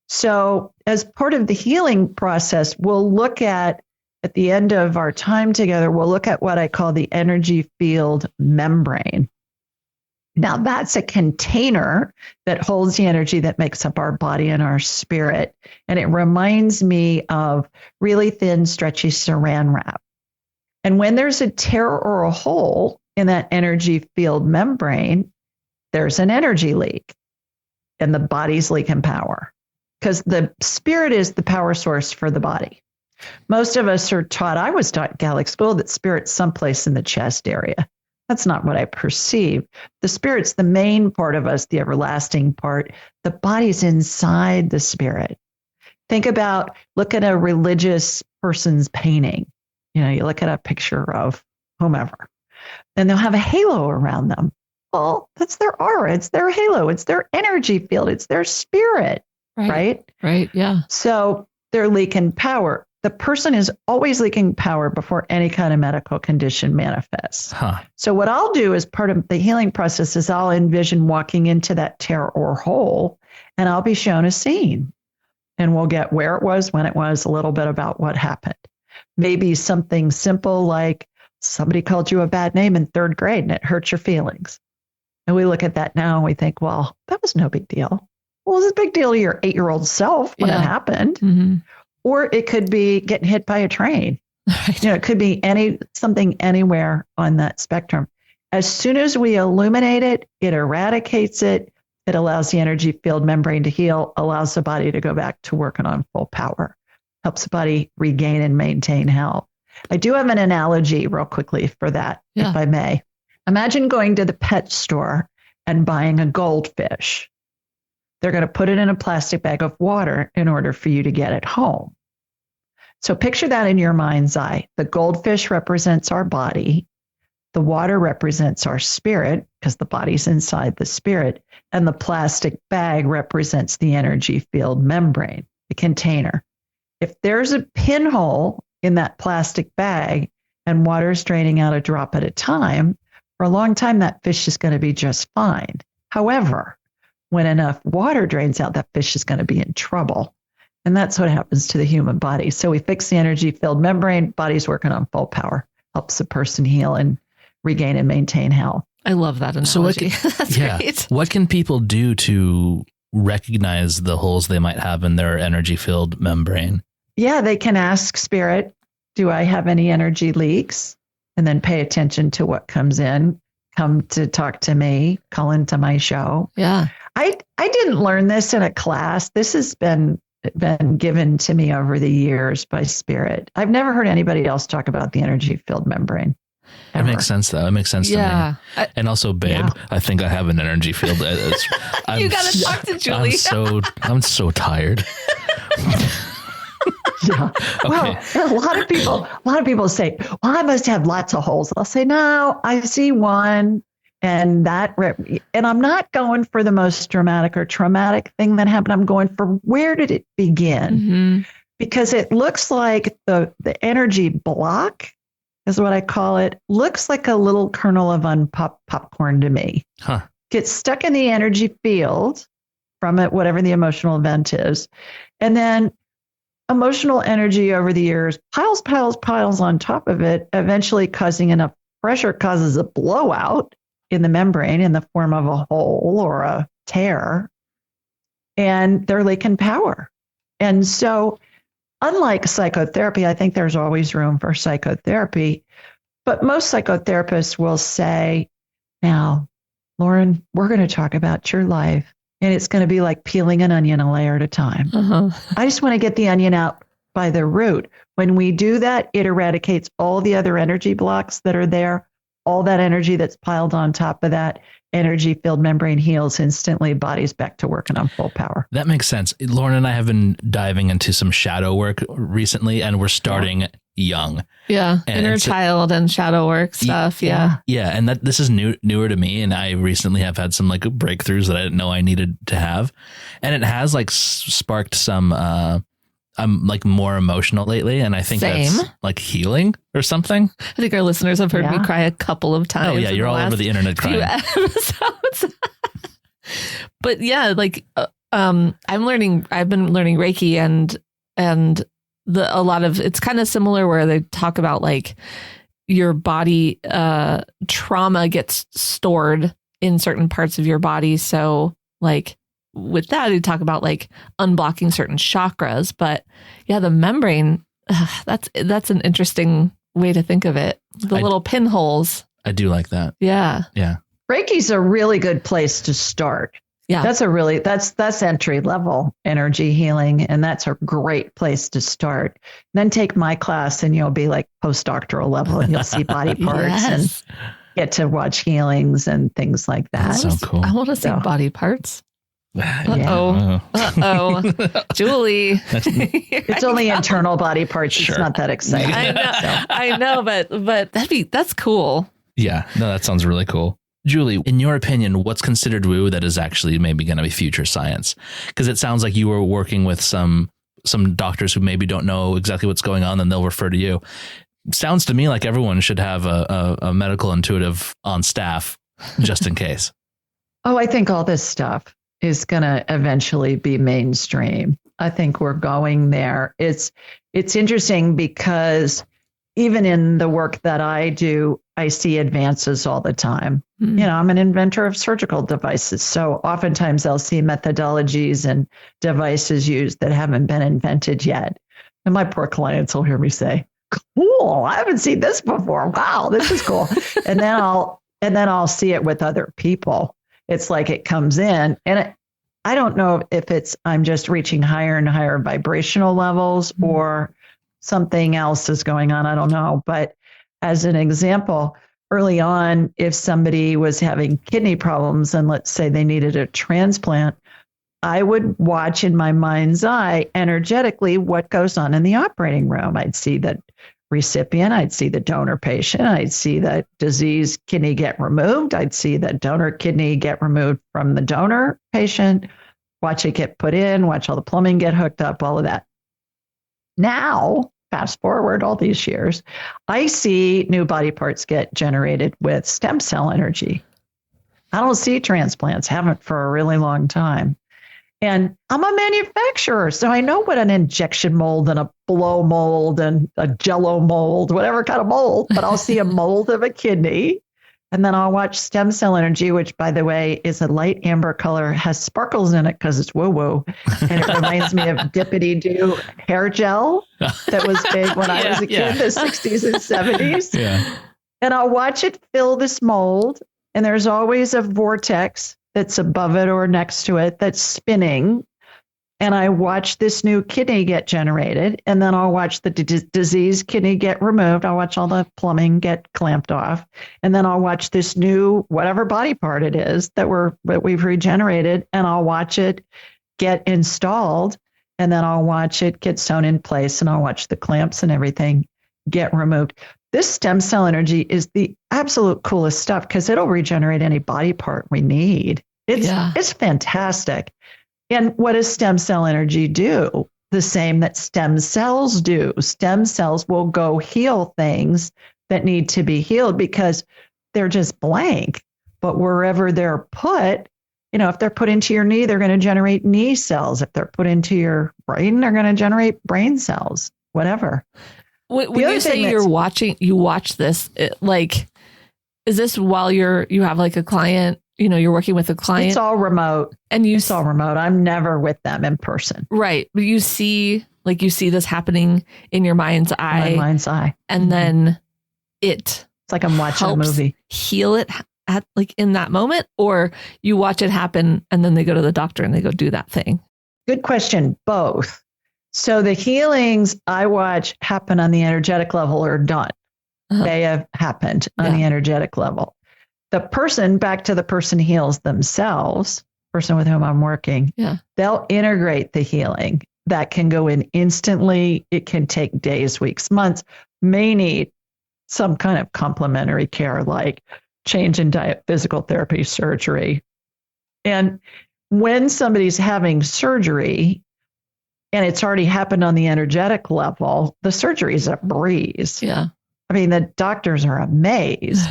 So as part of the healing process, we'll look at the end of our time together, we'll look at what I call the energy field membrane. Now, that's a container that holds the energy that makes up our body and our spirit. And it reminds me of really thin, stretchy saran wrap. And when there's a tear or a hole in that energy field membrane, there's an energy leak, and the body's leaking power, because the spirit is the power source for the body. Most of us are taught, I was taught at Gallic school, that spirit's someplace in the chest area. That's not what I perceive. The spirit's the main part of us, the everlasting part. The body's inside the spirit. Think about, look at a religious person's painting. You look at a picture of whomever, and they'll have a halo around them. Well, that's their aura. It's their halo. It's their energy field. It's their spirit, right? Right, yeah. So they're leaking power. The person is always leaking power before any kind of medical condition manifests. So what I'll do as part of the healing process is I'll envision walking into that tear or hole, and I'll be shown a scene. And we'll get where it was, when it was, a little bit about what happened. Maybe something simple like somebody called you a bad name in third grade and it hurt your feelings. And we look at that now and we think, well, that was no big deal. Well, it was a big deal to your 8-year-old self when it happened. Mm-hmm. Or it could be getting hit by a train. Right. It could be something anywhere on that spectrum. As soon as we illuminate it, it eradicates it. It allows the energy field membrane to heal, allows the body to go back to working on full power, helps the body regain and maintain health. I do have an analogy real quickly for that, if I may. Imagine going to the pet store and buying a goldfish. They're going to put it in a plastic bag of water in order for you to get it home. So picture that in your mind's eye. The goldfish represents our body. The water represents our spirit because the body's inside the spirit. And the plastic bag represents the energy field membrane, the container. If there's a pinhole in that plastic bag and water's draining out a drop at a time, for a long time, that fish is going to be just fine. However, when enough water drains out, that fish is going to be in trouble. And that's what happens to the human body. So we fix the energy filled membrane, body's working on full power, helps the person heal and regain and maintain health. I love that analogy. So That's great. What can people do to recognize the holes they might have in their energy filled membrane? Yeah, they can ask spirit, do I have any energy leaks? And then pay attention to what comes in. Come to talk to me, call into my show. Yeah. I didn't learn this in a class. This has been given to me over the years by spirit. I've never heard anybody else talk about the energy filled membrane. It makes sense, though. It makes sense to me. And also, babe, I think I have an energy field. You got to talk to Julie. I'm so tired. Yeah. Well, a lot of people say, well, I must have lots of holes. I'll say, no, I see one. And and I'm not going for the most dramatic or traumatic thing that happened. I'm going for where did it begin? Mm-hmm. Because it looks like the energy block is what I call it. Looks like a little kernel of unpopped popcorn to me. Huh. Gets stuck in the energy field from it, whatever the emotional event is. And then emotional energy over the years piles on top of it, eventually causing enough pressure causes a blowout in the membrane in the form of a hole or a tear, and they're leaking power. And so, unlike psychotherapy, I think there's always room for psychotherapy, but most psychotherapists will say, now, Lauren, we're going to talk about your life, and it's going to be like peeling an onion a layer at a time. Uh-huh. I just want to get the onion out by the root. When we do that, it eradicates all the other energy blocks that are there. All that energy that's piled on top of that energy filled membrane heals instantly. Body's back to working on full power. That makes sense. Lauren and I have been diving into some shadow work recently, and we're starting young. Yeah. Inner child and shadow work stuff. Yeah. Yeah. And this is newer to me. And I recently have had some like breakthroughs that I didn't know I needed to have. And it has like sparked some, I'm like more emotional lately, and I think that's like healing or something. I think our listeners have heard me cry a couple of times. Oh yeah, you're all over the internet crying. Episodes. But yeah, like I've been learning Reiki and a lot of it's kind of similar where they talk about like your body trauma gets stored in certain parts of your body. So like with that, we talk about like unblocking certain chakras, but yeah, the membrane, that's an interesting way to think of it. The little pinholes. I do like that. Yeah. Yeah. Reiki's a really good place to start. Yeah. That's entry level energy healing. And that's a great place to start. Then take my class and you'll be like postdoctoral level and you'll see body parts and get to watch healings and things like that. That's so cool. I want to see body parts. Uh-oh. Julie. It's only internal body parts. Sure. It's not that exciting. I know, but that's cool. Yeah, no, that sounds really cool. Julie, in your opinion, what's considered woo that is actually maybe going to be future science? Because it sounds like you were working with some doctors who maybe don't know exactly what's going on, and they'll refer to you. Sounds to me like everyone should have a medical intuitive on staff just in case. Oh, I think all this stuff is going to eventually be mainstream. I think we're going there. It's interesting because even in the work that I do, I see advances all the time. I'm an inventor of surgical devices. So oftentimes I'll see methodologies and devices used that haven't been invented yet. And my poor clients will hear me say, cool, I haven't seen this before. Wow, this is cool. and then I'll see it with other people. It's like it comes in, and I don't know if I'm just reaching higher and higher vibrational levels or something else is going on. I don't know. But as an example, early on, if somebody was having kidney problems and let's say they needed a transplant, I would watch in my mind's eye energetically what goes on in the operating room. I'd see the recipient, I'd see the donor patient, I'd see the diseased kidney get removed, I'd see the donor kidney get removed from the donor patient, watch it get put in, watch all the plumbing get hooked up, all of that. Now, fast forward all these years, I see new body parts get generated with stem cell energy. I don't see transplants, haven't for a really long time. And I'm a manufacturer, so I know what an injection mold and a blow mold and a jello mold, whatever kind of mold, but I'll see a mold of a kidney. And then I'll watch stem cell energy, which, by the way, is a light amber color, has sparkles in it because it's woo-woo. And it reminds me of Dippity-Doo hair gel that was big when I was a kid, the 60s and 70s. Yeah. And I'll watch it fill this mold, and there's always a vortex that's above it or next to it that's spinning. And I watch this new kidney get generated, and then I'll watch the diseased kidney get removed. I'll watch all the plumbing get clamped off, and then I'll watch this new whatever body part it is that we've regenerated, and I'll watch it get installed, and then I'll watch it get sewn in place, and I'll watch the clamps and everything get removed. This stem cell energy is the absolute coolest stuff because it'll regenerate any body part we need. It's fantastic. And what does stem cell energy do? The same that stem cells do. Stem cells will go heal things that need to be healed because they're just blank. But wherever they're put, if they're put into your knee, they're going to generate knee cells. If they're put into your brain, they're going to generate brain cells, whatever. When you say you watch this, is this while you have like a client? You're working with a client. It's all remote. And it's all remote. I'm never with them in person. Right. But you see this happening in your mind's eye. My mind's eye. And then it's like I'm watching a movie. Heal it at in that moment, or you watch it happen and then they go to the doctor and they go do that thing. Good question. Both. So the healings I watch happen on the energetic level are done. Uh-huh. They have happened on the energetic level. The person, back to the person heals themselves, person with whom I'm working, they'll integrate the healing. That can go in instantly. It can take days, weeks, months, may need some kind of complementary care like change in diet, physical therapy, surgery. And when somebody's having surgery and it's already happened on the energetic level, the surgery is a breeze. Yeah. I mean, the doctors are amazed.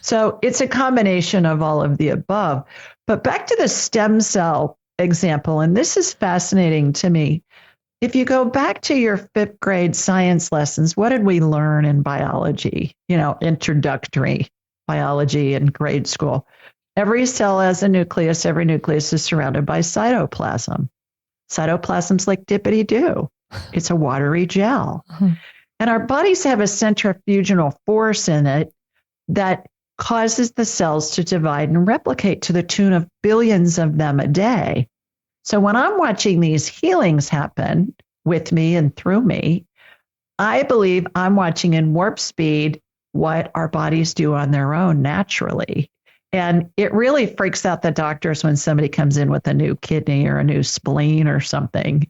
So it's a combination of all of the above. But back to the stem cell example, and this is fascinating to me. If you go back to your 5th grade science lessons, what did we learn in biology? Introductory biology in grade school. Every cell has a nucleus. Every nucleus is surrounded by cytoplasm. Cytoplasm's like Dippity-Doo. It's a watery gel. And our bodies have a centrifugal force in it that causes the cells to divide and replicate to the tune of billions of them a day. So when I'm watching these healings happen with me and through me, I believe I'm watching in warp speed what our bodies do on their own naturally. And it really freaks out the doctors when somebody comes in with a new kidney or a new spleen or something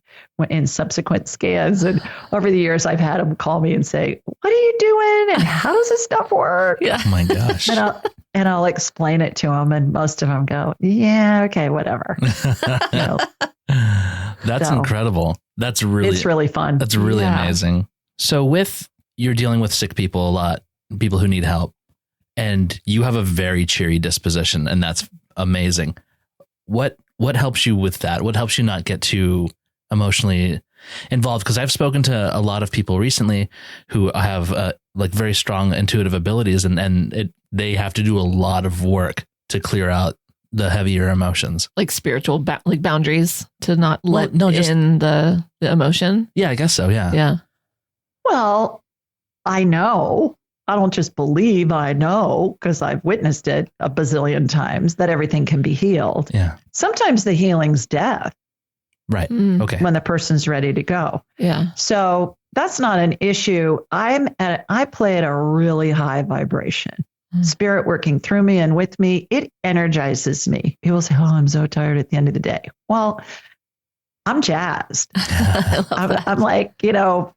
in subsequent scans. And over the years, I've had them call me and say, what are you doing? And how does this stuff work? Yeah. Oh my gosh. And I'll explain it to them. And most of them go, yeah, okay, whatever. That's incredible. It's really fun. That's really amazing. So you're dealing with sick people a lot, people who need help. And you have a very cheery disposition, and that's amazing. What helps you with that? What helps you not get too emotionally involved? Because I've spoken to a lot of people recently who have like very strong intuitive abilities, and they have to do a lot of work to clear out the heavier emotions, like spiritual like boundaries to not let just in the emotion. Yeah, I guess so. Yeah. Yeah. Well, I know. I don't just believe, I know, because I've witnessed it a bazillion times, that everything can be healed. Yeah. Sometimes the healing's death. Right. Mm. Okay. When the person's ready to go. Yeah. So that's not an issue. I play at a really high vibration. Spirit working through me and with me, it energizes me. People say, "Oh, I'm so tired at the end of the day." Well, I'm jazzed. I'm like,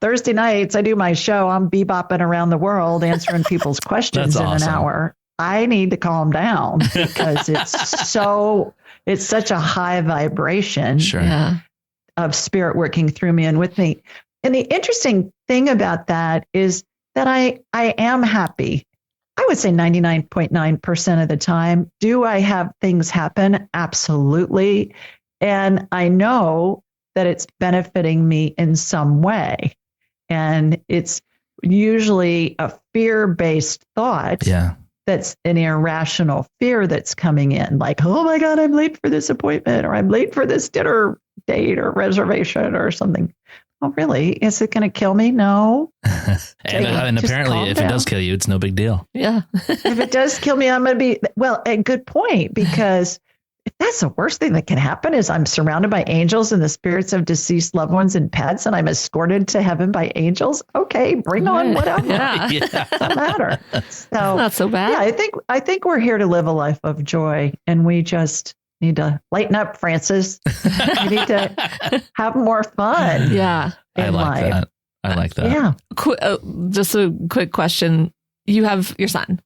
Thursday nights, I do my show. I'm bebopping around the world answering people's questions in an hour. I need to calm down because it's such a high vibration of spirit working through me and with me. And the interesting thing about that is that I am happy. I would say 99.9% of the time. Do I have things happen? Absolutely. And I know that it's benefiting me in some way. And it's usually a fear-based thought. Yeah. That's an irrational fear that's coming in, like, oh my God, I'm late for this appointment, or I'm late for this dinner date or reservation or something. Oh, really? Is it going to kill me? No. and apparently, if it does kill you, it's no big deal. Yeah. If it does kill me, I'm going to be, a good point, because if that's the worst thing that can happen is I'm surrounded by angels and the spirits of deceased loved ones and pets, and I'm escorted to heaven by angels. Okay, bring on whatever. Yeah. Doesn't matter. So not so bad. Yeah, I think we're here to live a life of joy, and we just need to lighten up, Francis. We need to have more fun. Yeah. I like that. Yeah. Just a quick question. You have your son.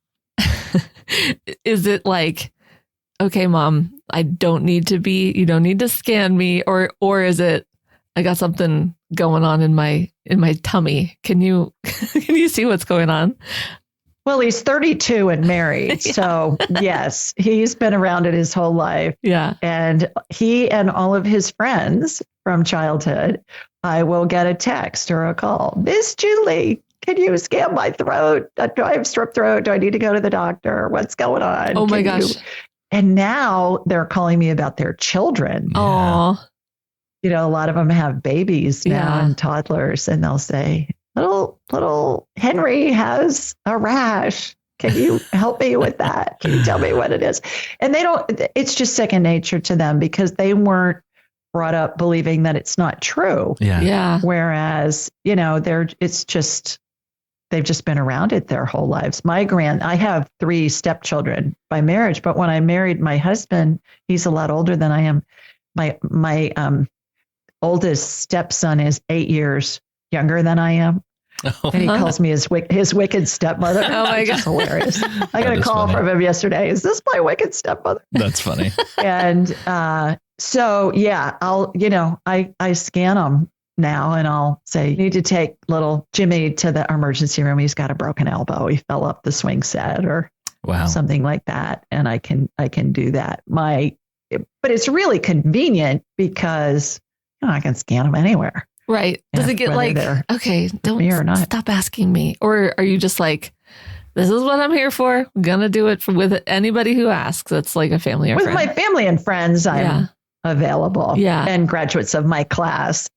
Is it like, okay, Mom, you don't need to scan me, or is it, I got something going on in my tummy. Can you see what's going on? Well, he's 32 and married. Yeah. So yes, he's been around it his whole life. Yeah. And he and all of his friends from childhood, I will get a text or a call. Miss Julie, can you scan my throat? Do I have strep throat? Do I need to go to the doctor? What's going on? Oh my gosh. And now they're calling me about their children. Oh. A lot of them have babies now and toddlers, and they'll say, little Henry has a rash. Can you help me with that? Can you tell me what it is? And it's just second nature to them because they weren't brought up believing that it's not true. Yeah. Yeah. Whereas, they've just been around it their whole lives. I have 3 stepchildren by marriage, but when I married my husband, he's a lot older than I am. My oldest stepson is 8 years younger than I am. Oh. And he calls me his wicked stepmother. Oh my God. It's hilarious. I got a call from him yesterday. Is this my wicked stepmother? That's funny. And so, yeah, I scan them now, and I'll say, you need to take little Jimmy to the emergency room. He's got a broken elbow. He fell up the swing set or something like that. And I can do that. But it's really convenient because I can scan them anywhere. Right. Does it get like, okay, don't stop asking me. Or are you just like, this is what I'm here for. I'm going to do it with anybody who asks. That's like a family or with friend. My family and friends, I'm available. Yeah. And graduates of my class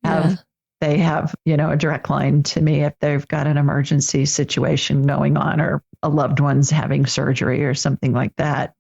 they have, a direct line to me if they've got an emergency situation going on or a loved one's having surgery or something like that.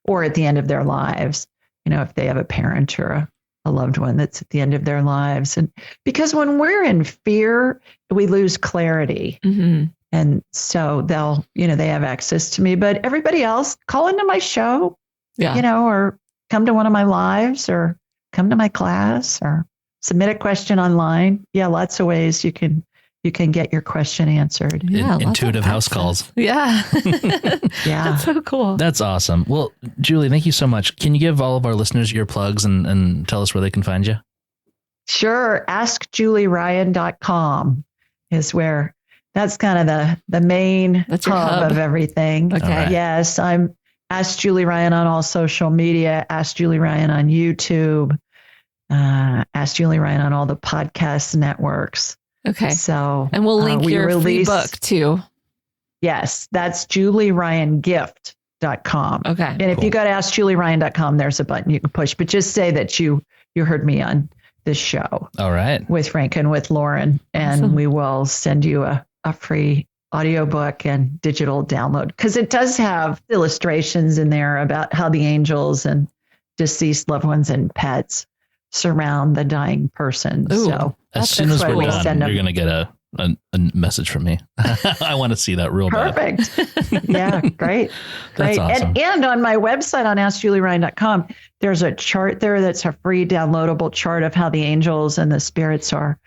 Or at the end of their lives, if they have a parent or a loved one that's at the end of their lives. And because when we're in fear, we lose clarity. Mm-hmm. And so they have access to me, but everybody else call into my show, or come to one of my lives or come to my class or submit a question online. Yeah. Lots of ways you can get your question answered. Yeah. Intuitive house calls. Yeah. Yeah. That's so cool. That's awesome. Well, Julie, thank you so much. Can you give all of our listeners your plugs and tell us where they can find you? Sure. AskJulieRyan.com is where that's kind of the main hub of everything. Okay. Right. Yes. I'm Ask Julie Ryan on all social media, Ask Julie Ryan on YouTube, Ask Julie Ryan on all the podcast networks. Okay. So, and we'll link your free book too. Yes, that's julieryangift.com. Okay. And if you go to askjulieryan.com, there's a button you can push, but just say that you heard me on this show. All right. With Frank and with Lauren, and Awesome. we will send you a free audiobook and digital download, because it does have illustrations in there about how the angels and deceased loved ones and pets surround the dying person. Ooh, So as soon as why we're we done, send them. you're going to get a message from me. I want to see that real bad. Perfect. Yeah, great. That's awesome. And on my website on askjulieryan.com, there's a chart there that's a free downloadable chart of how the angels and the spirits are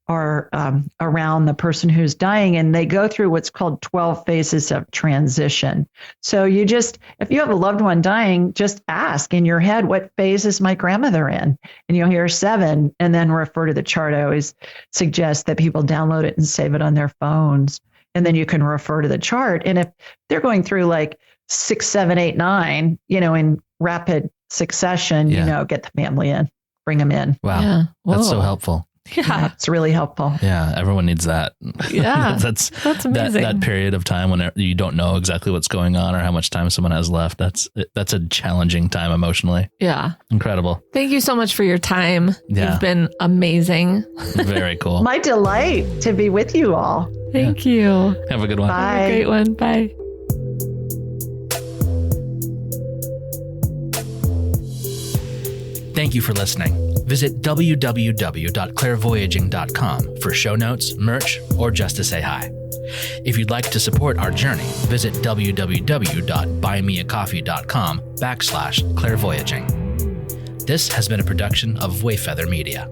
around the person who's dying, and they go through what's called 12 phases of transition. So if you have a loved one dying, just ask in your head, what phase is my grandmother in? And you'll hear 7, and then refer to the chart. I always suggest that people download it and save it on their phones, and then you can refer to the chart. And if they're going through like 6, 7, 8, 9, in rapid succession, get the family in, bring them in. Wow. Yeah. That's so Whoa. helpful. Yeah. It's really helpful. Yeah, everyone needs that. Yeah. that's amazing. that period of time when you don't know exactly what's going on or how much time someone has left. That's a challenging time emotionally. Yeah. Incredible. Thank you so much for your time. Yeah. You've been amazing. Very cool. My delight to be with you all. Thank you. Have a good one. Bye. Have a great one. Bye. Thank you for listening. Visit www.clairvoyaging.com for show notes, merch, or just to say hi. If you'd like to support our journey, visit www.buymeacoffee.com/clairvoyaging. This has been a production of Wayfeather Media.